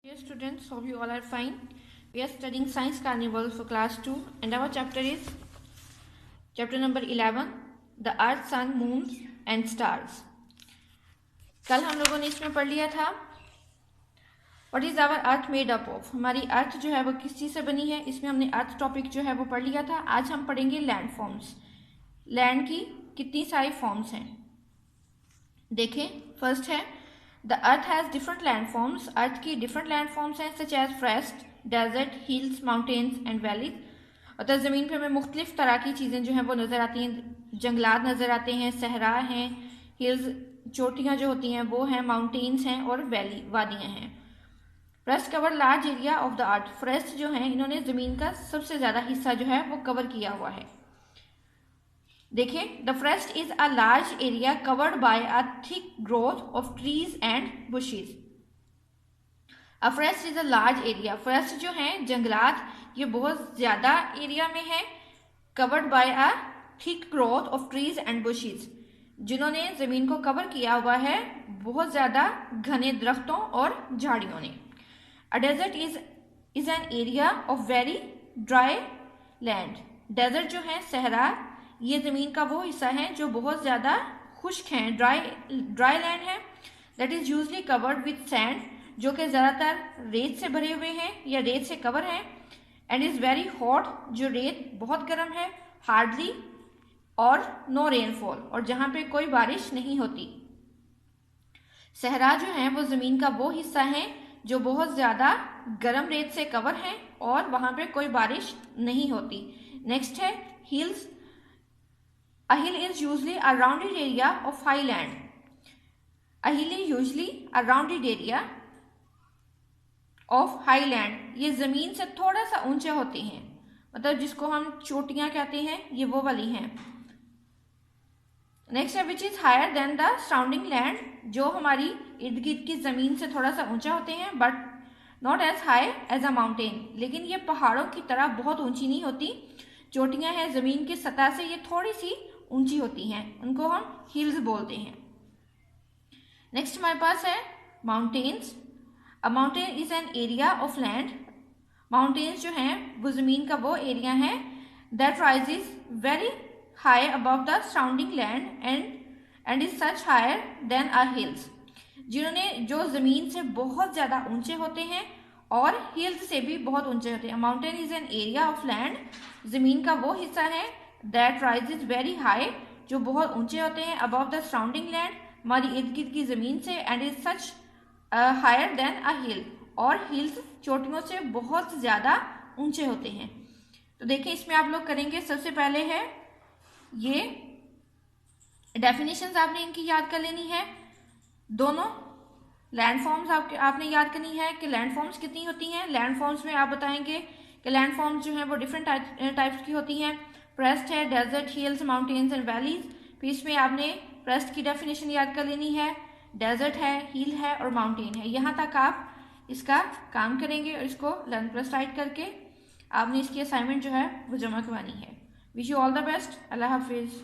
Dear students, hope you all are fine. We are studying Science Carnival for class 2 and our chapter is chapter number 11, The Earth, Sun, Moon and Stars. कल हम लोगों ने इसमें पढ़ लिया था What is our earth made up of? हमारी अर्थ जो है वो किस चीज़ से बनी है. इसमें हमने अर्थ टॉपिक जो है वो पढ़ लिया था. आज हम पढ़ेंगे लैंड फॉर्म्स. लैंड की कितनी सारी फॉर्म्स हैं देखें. फर्स्ट है the earth has different landforms. Earth की डिफरेंट लैंड फॉर्म्स हैं such as forest, desert, hills, mountains and valleys. अतः ज़मीन पे हमें मुख्तलिफ तरह की चीज़ें जो हैं वो नज़र आती हैं. जंगलात नज़र आते हैं, सहरा हैं, हिल्स चोटियाँ जो होती हैं वो हैं, माउंटेन्स हैं और वैली वादियाँ हैं. Forest cover large area of the earth. Forest जो हैं इन्होंने ज़मीन का सबसे ज़्यादा हिस्सा जो है वो कवर किया हुआ है. देखिए the forest is a large area covered by a thick growth of trees and bushes. A forest is a large area. Forest जो है जंगलात ये बहुत ज्यादा एरिया में है. Covered by a thick growth of trees and bushes, जिन्होंने जमीन को कवर किया हुआ है बहुत ज्यादा घने दरख्तों और झाड़ियों ने. A desert is an area of very dry land. Desert जो है सहरा ये ज़मीन का वो हिस्सा है जो बहुत ज़्यादा खुश्क है, ड्राई लैंड है. That is usually covered with sand, जो कि ज़्यादातर रेत से भरे हुए हैं या रेत से कवर है. एंड इज़ वेरी हॉट, जो रेत बहुत गर्म है. हार्डली और नो रेनफॉल, और जहाँ पे कोई बारिश नहीं होती. सहरा जो है वो ज़मीन का वो हिस्सा है जो बहुत ज़्यादा गर्म रेत से कवर है और वहाँ पे कोई बारिश नहीं होती. नेक्स्ट है hills. A hill is usually a rounded area of high land. A hill is usually a rounded area of high land. ये ज़मीन से थोड़ा सा ऊंचे होते हैं, मतलब जिसको हम चोटियाँ कहते हैं, ये वो वाली हैं. नेक्स्ट है which is higher than the surrounding land. जो हमारी इर्द गिर्द की ज़मीन से थोड़ा सा ऊंचा होते हैं, but not as high as a mountain. लेकिन ये पहाड़ों की तरह बहुत ऊंची नहीं होती. चोटियाँ हैं ज़मीन की सतह से ये थोड़ी सी ऊंची होती हैं, उनको हम हिल्स बोलते हैं. नेक्स्ट हमारे पास है mountains. A mountain is an area of land. Mountains जो हैं वो ज़मीन का वो एरिया है that rises very high above the surrounding land and is such higher than a hills. जिन्होंने जो ज़मीन से बहुत ज़्यादा ऊंचे होते हैं और हिल्स से भी बहुत ऊंचे होते हैं. Mountain is an area of land. ज़मीन का वो हिस्सा है दैट राइजेज वेरी हाई, जो बहुत ऊंचे होते हैं, अबव द सराउंडिंग लैंड, हमारी इर्द गिर्द की ज़मीन से, and is such higher than a hill, और हिल्स चोटियों से बहुत ज़्यादा ऊंचे होते हैं. तो देखिए इसमें आप लोग करेंगे. सबसे पहले है ये डेफिनेशंस आपने इनकी याद कर लेनी है. दोनों लैंड फॉर्म्स आपने याद करनी है कि लैंड फॉर्म्स कितनी होती हैं. लैंड फॉर्म्स में आप बताएंगे कि लैंड फॉर्म्स जो हैं वो डिफरेंट टाइप्स की होती हैं. फॉरेस्ट है, desert, hills, mountains and valleys. फिर इसमें आपने फॉरेस्ट की डेफिनेशन याद कर लेनी है. डेजर्ट है, हिल है और माउंटेन है. यहाँ तक आप इसका काम करेंगे और इसको लर्न प्लस राइट करके आपने इसकी असाइनमेंट जो है वो जमा करवानी है. Wish you all the best. Allah हाफिज़.